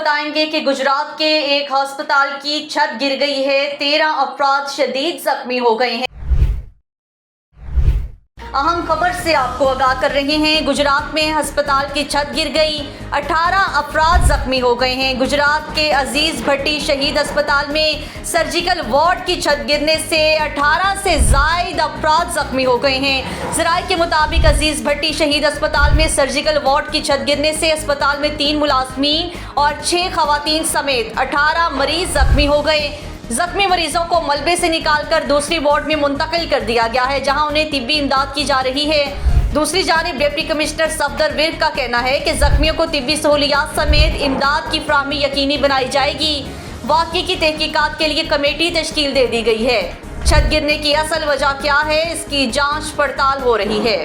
बताएंगे कि गुजरात के एक अस्पताल की छत गिर गई है। 13 अफराद शदीद जख्मी हो गए हैं। अहम खबर से आपको आगाह कर रहे हैं। गुजरात में अस्पताल की छत गिर गई, 18 अफराद जख्मी हो गए हैं। गुजरात के अजीज भट्टी शहीद अस्पताल में सर्जिकल वार्ड की छत गिरने से 18 से जायद अफराद जख्मी हो गए हैं। ज़राए के मुताबिक अजीज भट्टी शहीद अस्पताल में सर्जिकल वार्ड की छत गिरने से अस्पताल में 3 मुलाजमीन और 6 खवातीन समेत 18 मरीज जख्मी हो गए। जख्मी मरीजों को मलबे से निकालकर दूसरी वार्ड में मुंतकिल कर दिया गया है, जहां उन्हें तिब्बी इमदाद की जा रही है। दूसरी जानिब डिप्टी कमिश्नर सफदर विर्क का कहना है कि जख्मियों को तिब्बी सहूलियात समेत इमदाद की फराहमी यकीनी बनाई जाएगी। वाक़े की तहकीकात के लिए कमेटी तश्कील दे दी गई है। छत गिरने की असल वजह क्या है, इसकी जांच पड़ताल हो रही है।